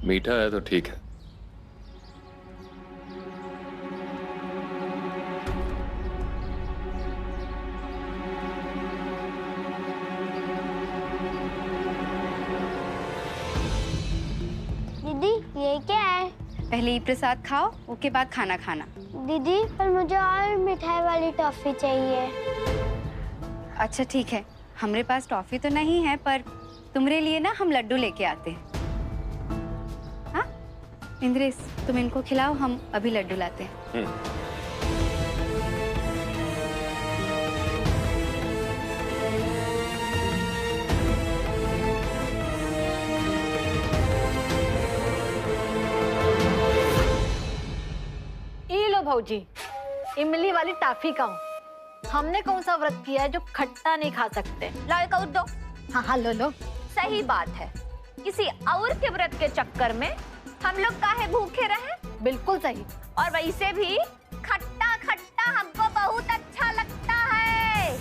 मीठा है तो ठीक है। दीदी ये क्या है? पहले ही प्रसाद खाओ, उसके बाद खाना खाना। दीदी पर मुझे और मिठाई वाली टॉफी चाहिए। अच्छा ठीक है, हमारे पास टॉफी तो नहीं है, पर तुम्हारे लिए ना हम लड्डू लेके आते हैं। हाँ इंद्रेश, तुम इनको खिलाओ, हम अभी लड्डू लाते हैं। ये लो भौजी, इमली वाली टाफी खाओ। हमने कौन सा व्रत किया है जो खट्टा नहीं खा सकते? लाओ दो। हाँ हाँ लो लो। सही बात है, किसी और के व्रत के चक्कर में हम लोग काहे भूखे रहे? बिल्कुल सही। और वैसे भी खट्टा खट्टा हमको बहुत अच्छा लगता है।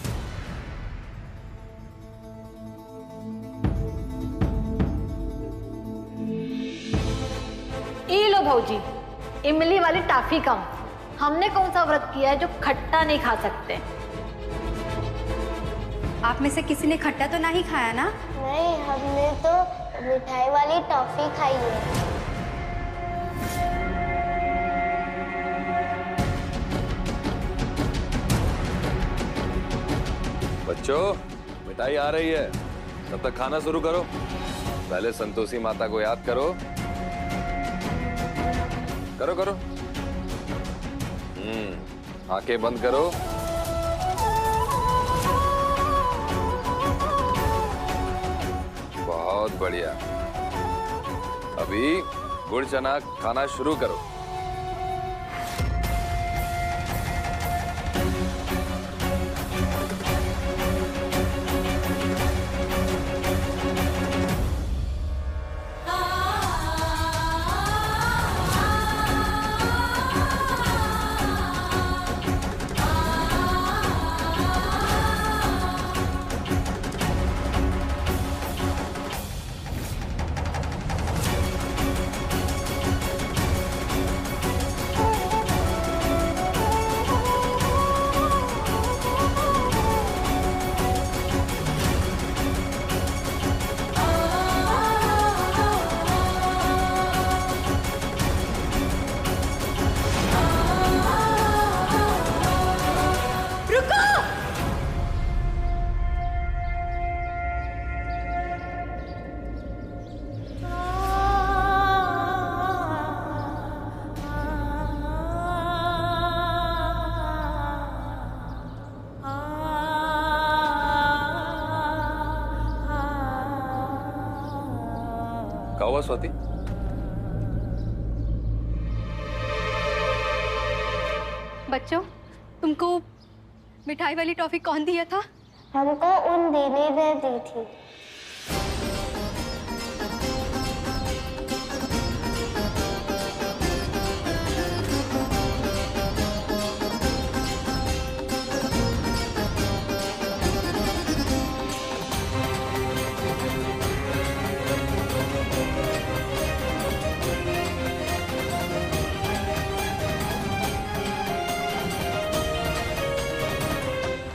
ये लो भौजी, इमली वाली टाफी खाओ। हमने कौन सा व्रत किया है जो खट्टा नहीं खा सकते? आप में से किसी ने खट्टा तो नहीं खाया ना? नहीं, हमने तो मिठाई वाली टॉफी खाई है। बच्चों, मिठाई आ रही है, तब तक खाना शुरू करो। पहले संतोषी माता को याद करो। करो करो। आंखें बंद करो। बहुत बढ़िया। अभी गुड़ चना खाना शुरू करो। क्या हुआ स्वाति? बच्चों, तुमको मिठाई वाली टॉफी कौन दिया था? हमको उन दीदी ने दी थी।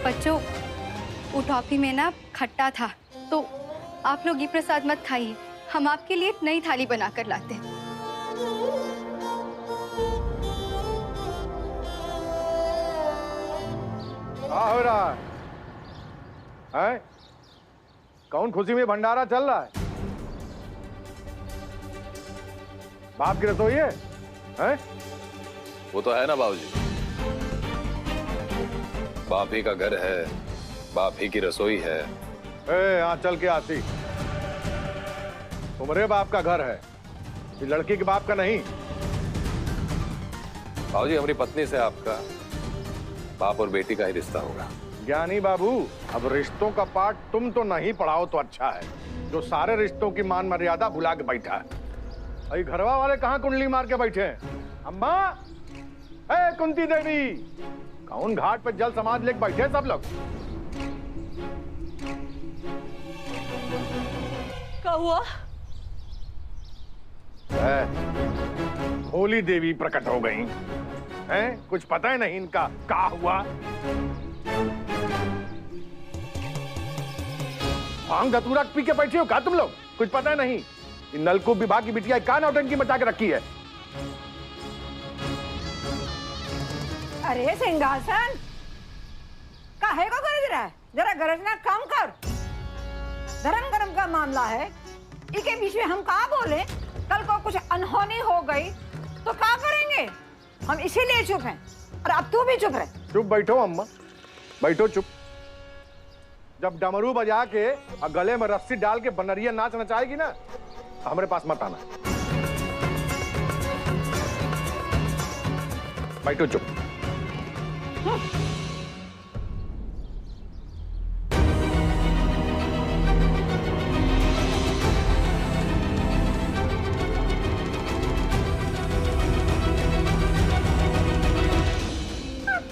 बच्चों, वो टॉफी में ना खट्टा था, तो आप लोग ये प्रसाद मत खाइए। हम आपके लिए एक नई थाली बनाकर लाते हैं। क्या हो रहा है? हैं? कौन खुशी में भंडारा चल रहा है? बाप की रसोई है? हैं? वो तो है ना बाबूजी, बाप ही का घर है, बाप ही की रसोई है। यहाँ चल के आती, तुम्हारे बाप का घर है, इस लड़की के बाप का नहीं। बाबूजी, हमारी पत्नी से आपका बाप और बेटी का ही रिश्ता होगा। ज्ञानी बाबू, अब रिश्तों का पाठ तुम तो नहीं पढ़ाओ तो अच्छा है, जो सारे रिश्तों की मान मर्यादा भुला के बैठा है। अरे घरवा वाले कहाँ कुंडली मार के बैठे हैं? अम्मा, कुंती देवी, कौन घाट पे जल समाज लेके बैठे सब लोग? क्या हुआ? होली देवी प्रकट हो गई हैं? कुछ पता ही नहीं इनका क्या हुआ। भांग धतूरा पी के बैठे हो क्या तुम लोग? कुछ पता ही नहीं। इन नलकूप विभाग की बिटिया क्या नौटंकी मचा के रखी है। अरे सिंहासन काहे को गरज रहा है? जरा गरजना कम कर। धर्म कर्म का मामला है, इसके बीच में हम कहा बोले? कल को कुछ अनहोनी हो गई तो क्या करेंगे? हम इसीलिए चुप हैं। और अब तू भी चुप रह। चुप बैठो अम्मा, बैठो चुप। जब डमरू बजा के और गले में रस्सी डाल के बनरिया नाच नचाएगी ना, हमारे पास मत आना। बैठो चुप।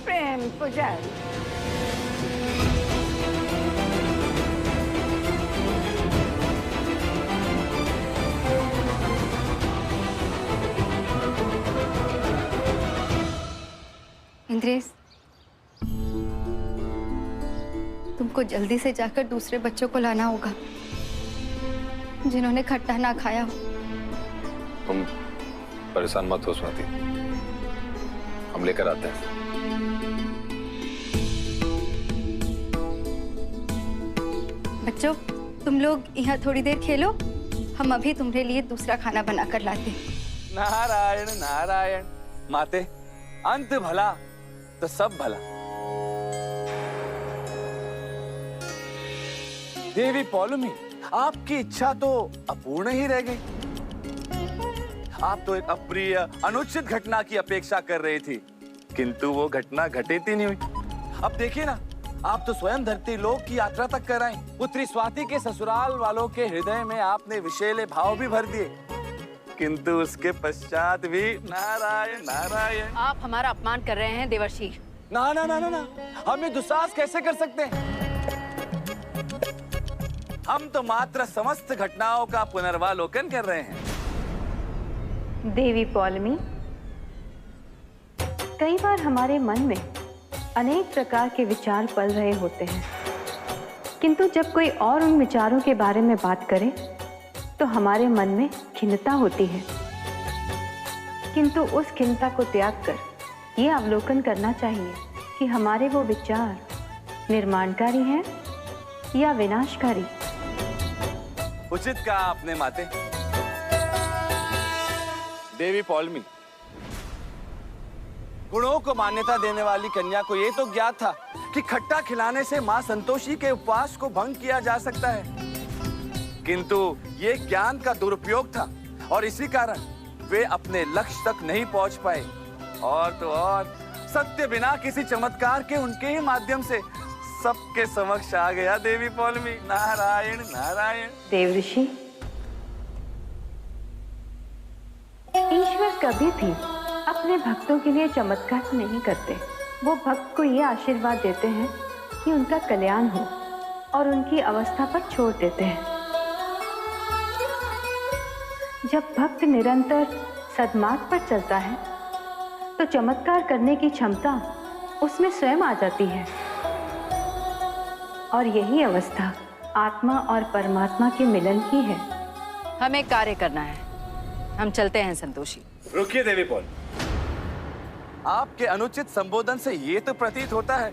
प्रेम पुजारी इंद्रेश, तुमको जल्दी से जाकर दूसरे बच्चों को लाना होगा जिन्होंने खट्टा ना खाया हो। तुम परेशान मत हो स्वाति, हम लेकर आते हैं। बच्चों, तुम लोग यहाँ थोड़ी देर खेलो, हम अभी तुम्हारे लिए दूसरा खाना बनाकर लाते हैं। नारायण नारायण। माते, अंत भला तो सब भला। देवी पौलमी, आपकी इच्छा तो अपूर्ण ही रह गई। आप तो एक अप्रिय अनुचित घटना की अपेक्षा कर रही थी, किंतु वो घटना घटित ही नहीं हुई। अब देखिए ना, आप तो स्वयं धरती लोक की यात्रा तक कराई। पुत्री स्वाति के ससुराल वालों के हृदय में आपने विषैले भाव भी भर दिए, किंतु उसके पश्चात भी नारायण नारायण। आप हमारा अपमान कर रहे हैं देवर्षि। ना ना ना ना ना, हम ये दुस्साहस कैसे कर सकते हैं? हम तो मात्र समस्त घटनाओं का पुनर्वालोकन कर रहे हैं। देवी पौलमी, कई बार हमारे मन में अनेक प्रकार के विचार पल रहे होते हैं, किंतु जब कोई और उन विचारों के बारे में बात करे तो हमारे मन में खिन्नता होती है। किंतु उस खिन्नता को त्याग कर ये अवलोकन करना चाहिए कि हमारे वो विचार निर्माणकारी हैं या विनाशकारी। उचित कहा आपने माते। देवी पौलमी, गुणों को मान्यता देने वाली कन्या को ये तो ज्ञात था कि खट्टा खिलाने से मां संतोषी के उपवास को भंग किया जा सकता है, किंतु ये ज्ञान का दुरुपयोग था और इसी कारण वे अपने लक्ष्य तक नहीं पहुंच पाए। और तो और सत्य बिना किसी चमत्कार के उनके ही माध्यम से सबके समक्ष आ गया। देवी पौलमी, नारायण नारायण। देवऋषि, ईश्वर कभी भी अपने भक्तों के लिए चमत्कार नहीं करते। वो भक्त को ये आशीर्वाद देते हैं कि उनका कल्याण हो और उनकी अवस्था पर छोड़ देते हैं। जब भक्त निरंतर सद्मार्ग पर चलता है तो चमत्कार करने की क्षमता उसमें स्वयं आ जाती है, और यही अवस्था आत्मा और परमात्मा के मिलन की है। हमें कार्य करना है, हम चलते हैं संतोषी। रुकिए देवी पौल, आपके अनुचित संबोधन से ये तो प्रतीत होता है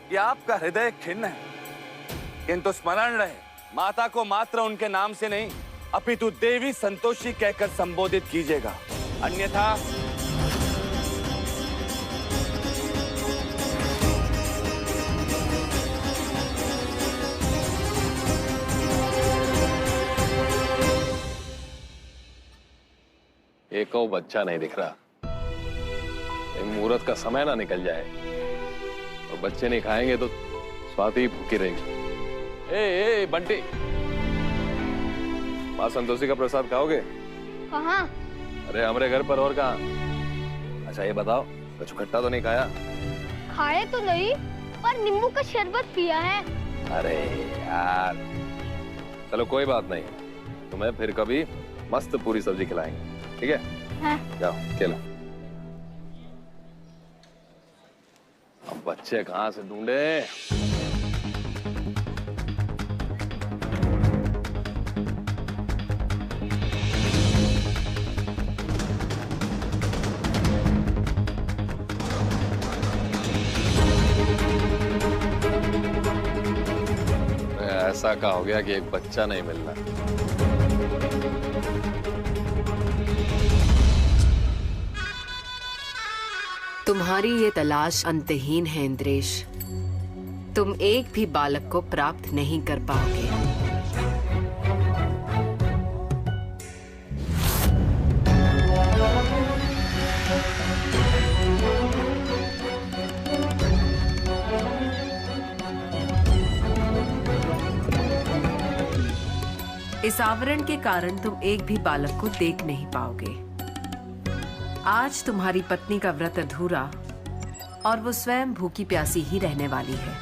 कि आपका हृदय खिन्न है, किंतु स्मरण रहे, माता को मात्र उनके नाम से नहीं अपितु देवी संतोषी कहकर संबोधित कीजिएगा, अन्यथा एक और बच्चा नहीं दिख रहा। मुहूर्त का समय ना निकल जाए और बच्चे नहीं खाएंगे तो स्वाति भूखी रहेगी। ए बंटी, माँ संतोषी का प्रसाद खाओगे? कहाँ? अरे हमारे घर पर, और कहाँ? अच्छा ये बताओ, कुछ खट्टा तो नहीं खाया? खाए तो नहीं, पर नींबू का शरबत पिया है। अरे यार, चलो कोई बात नहीं, तुम्हें फिर कभी मस्त पूरी सब्जी खिलाएंगे, ठीक है? हाँ। जाओ खेलो। अब बच्चे कहाँ से ढूंढे? ऐसा का हो गया कि एक बच्चा नहीं मिल रहा। तुम्हारी ये तलाश अंतहीन है इंद्रेश। तुम एक भी बालक को प्राप्त नहीं कर पाओगे। इस आवरण के कारण तुम एक भी बालक को देख नहीं पाओगे। आज तुम्हारी पत्नी का व्रत अधूरा और वो स्वयं भूखी प्यासी ही रहने वाली है।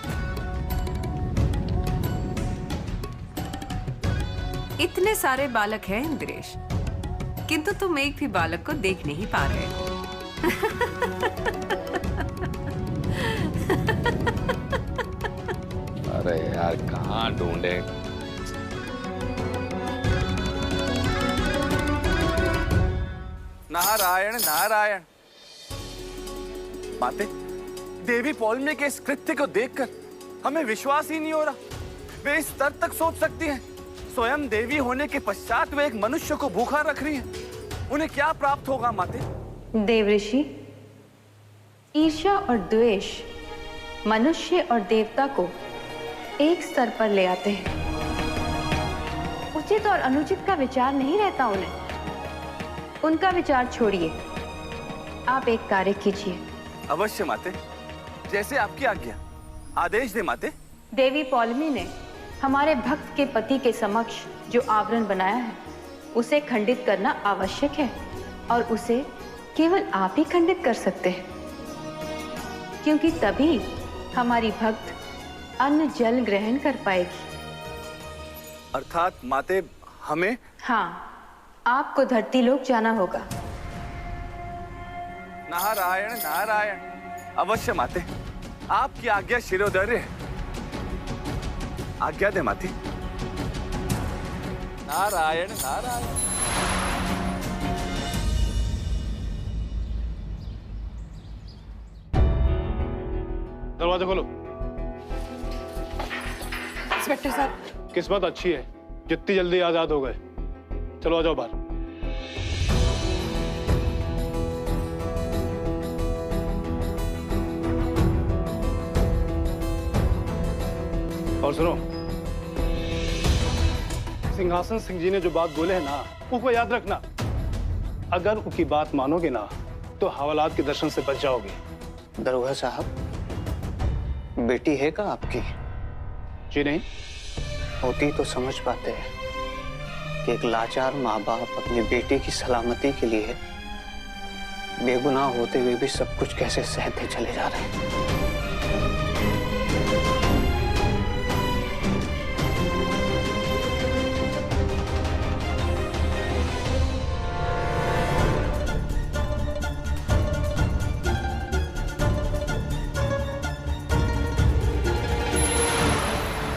इतने सारे बालक हैं इंद्रेश, किंतु तुम एक भी बालक को देख नहीं पा रहे हो। अरे यार कहाँ ढूंढे? नारायण नारायण। माते, देवी पौलमी के इस कृत्य को देखकर हमें विश्वास ही नहीं हो रहा। वे इस स्तर तक सोच सकती हैं। स्वयं देवी होने के पश्चात वे एक मनुष्य को भूखा रख रही हैं। उन्हें क्या प्राप्त होगा माते? देवऋषि, ईर्ष्या और द्वेष मनुष्य और देवता को एक स्तर पर ले आते हैं। उचित और अनुचित का विचार नहीं रहता उन्हें। उनका विचार छोड़िए, आप एक कार्य कीजिए। अवश्य माते, जैसे आपकी आज्ञा। आदेश दे माते। देवी पौलमी ने हमारे भक्त के पति के समक्ष जो आवरण बनाया है उसे खंडित करना आवश्यक है, और उसे केवल आप ही खंडित कर सकते हैं, क्योंकि तभी हमारी भक्त अन्न जल ग्रहण कर पाएगी। अर्थात माते हमें? हाँ, आपको धरती लोक जाना होगा। नारायण नारायण। अवश्य माते, आपकी आज्ञा शिरोधार्य है। आज्ञा दे माते। नारायण नारायण। दरवाजा खोलो। इंस्पेक्टर साहब, किस्मत अच्छी है, जितनी जल्दी आजाद हो गए। चलो आ जाओ बाहर। और सुनो, सिंहासन सिंह जी ने जो बात बोले हैं ना, उसको याद रखना। अगर उनकी बात मानोगे ना तो हवालात के दर्शन से बच जाओगे। दरोगा साहब, बेटी है का आपकी? जी नहीं। होती तो समझ पाते हैं कि एक लाचार माँ बाप अपनी बेटी की सलामती के लिए बेगुनाह होते हुए भी सब कुछ कैसे सहते चले जा रहे हैं।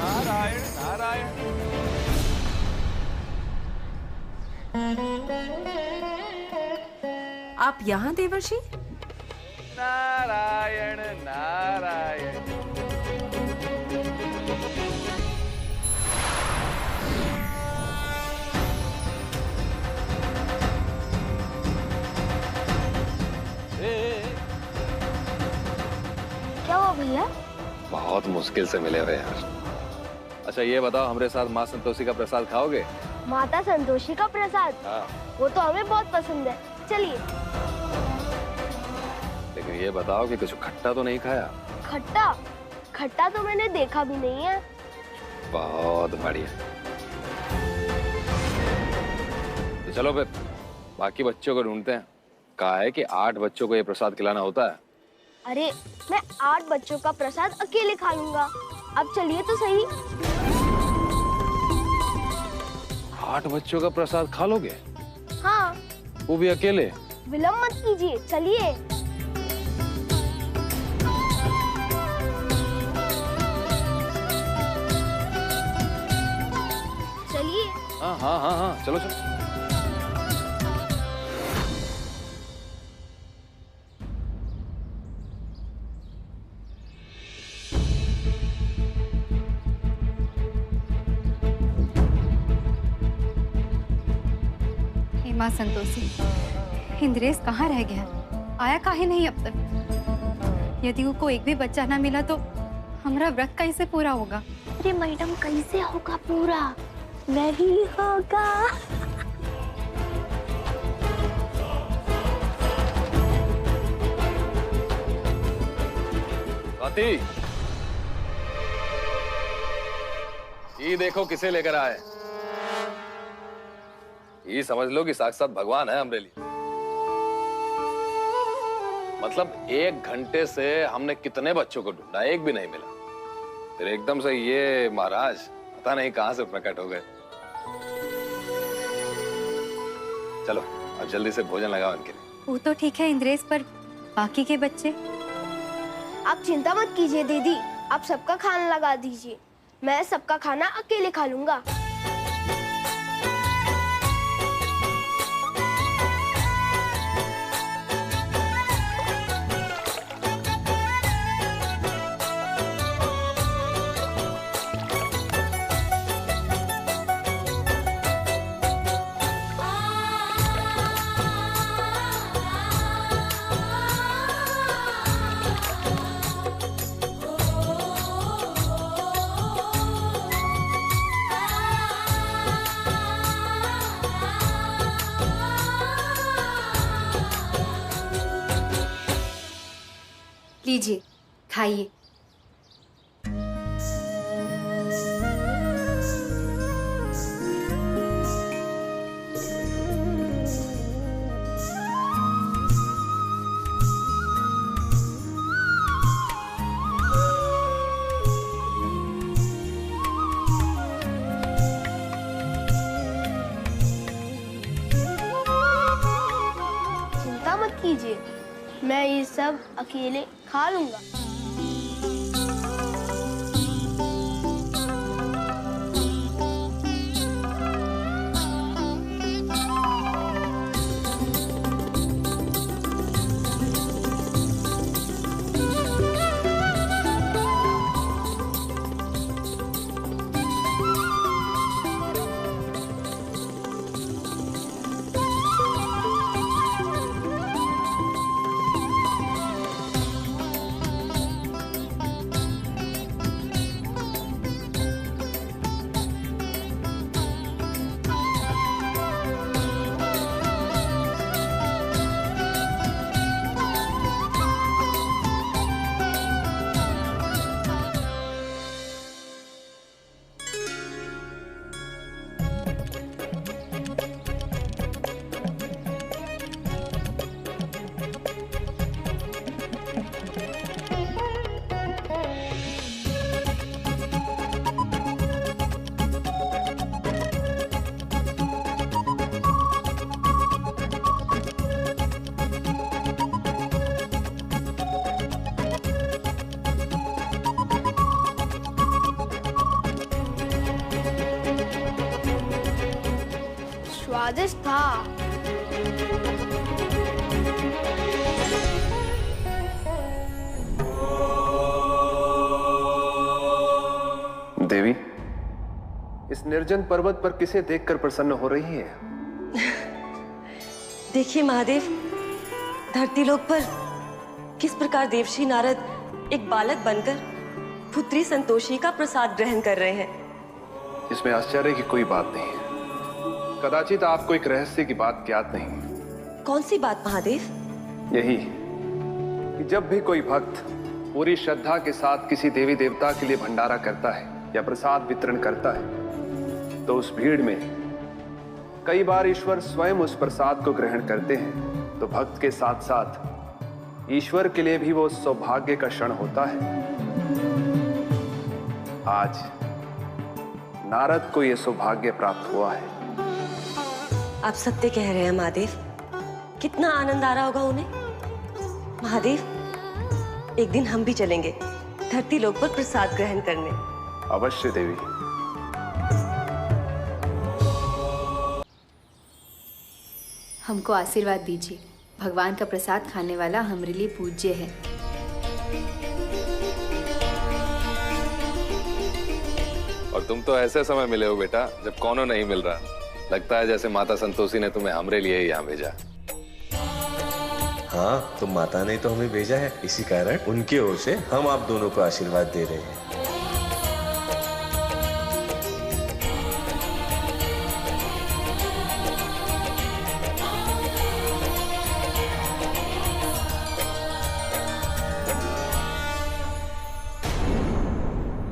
नारायण नारायण। आप यहाँ देवर्षि? नारायण नारायण। क्या हुआ भैया? बहुत मुश्किल से मिले हुए यार। अच्छा ये बताओ, हमारे साथ माँ संतोषी का प्रसाद खाओगे? माता संतोषी का प्रसाद? हाँ। वो तो हमें बहुत पसंद है, चलिए। लेकिन ये बताओ कि कुछ खट्टा तो नहीं खाया? खट्टा? खट्टा तो मैंने देखा भी नहीं है। बहुत बढ़िया। तो चलो फिर बाकी बच्चों को ढूंढते हैं। कहा है कि 8 बच्चों को ये प्रसाद खिलाना होता है। अरे मैं 8 बच्चों का प्रसाद अकेले खा लूंगा। अब चलिए तो सही। 8 बच्चों का प्रसाद खा लोगे? हाँ। वो भी अकेले? विलम्ब मत कीजिए, चलिए। चलिए। हाँ हाँ हाँ हाँ, चलो चलो। हे माँ संतोषी, इंद्रेश कहाँ रह गया? आया काहे नहीं अब तक? यदि उसको एक भी बच्चा ना मिला तो हमारा व्रत कैसे पूरा होगा? अरे मैडम, कैसे होगा पूरा? नहीं होगा। स्वाति, ये देखो किसे लेकर आए। ये समझ लो कि साक्षात भगवान है हमारे लिए। मतलब 1 घंटे से हमने कितने बच्चों को ढूंढा, एक भी नहीं मिला। फिर एकदम से ये महाराज पता नहीं कहां से प्रकट हो गए। चलो अब जल्दी से भोजन लगाओ इनके लिए। वो तो ठीक है इंद्रेश, पर बाकी के बच्चे? आप चिंता मत कीजिए दीदी, आप सबका खाना लगा दीजिए। मैं सबका खाना अकेले खा लूंगा। लीजिए, खाइए। चिंता मत कीजिए, मैं ये सब अकेले खा लूंगा। स्वादिष्ट था। देवी, इस निर्जन पर्वत पर किसे देखकर प्रसन्न हो रही है? देखिए महादेव, धरती लोक पर किस प्रकार देवश्री नारद एक बालक बनकर पुत्री संतोषी का प्रसाद ग्रहण कर रहे हैं। इसमें आश्चर्य की कोई बात नहीं है। कदाचित आपको एक रहस्य की बात ज्ञात नहीं। कौन सी बात महादेव? यही कि जब भी कोई भक्त पूरी श्रद्धा के साथ किसी देवी देवता के लिए भंडारा करता है या प्रसाद वितरण करता है, तो उस भीड़ में कई बार ईश्वर स्वयं उस प्रसाद को ग्रहण करते हैं। तो भक्त के साथ साथ ईश्वर के लिए भी वो सौभाग्य का क्षण होता है। आज नारद को यह सौभाग्य प्राप्त हुआ है। आप सत्य कह रहे हैं महादेव। कितना आनंद आ रहा होगा उन्हें। महादेव, एक दिन हम भी चलेंगे धरती लोक पर प्रसाद ग्रहण करने। अवश्य देवी। हमको आशीर्वाद दीजिए। भगवान का प्रसाद खाने वाला हमारे लिए पूज्य है। और तुम तो ऐसे समय मिले हो बेटा जब कौनो नहीं मिल रहा। लगता है जैसे माता संतोषी ने तुम्हें हमरे लिए ही यहाँ भेजा। हाँ, तो माता ने तो हमें भेजा है, इसी कारण उनकी ओर से हम आप दोनों को आशीर्वाद दे रहे हैं।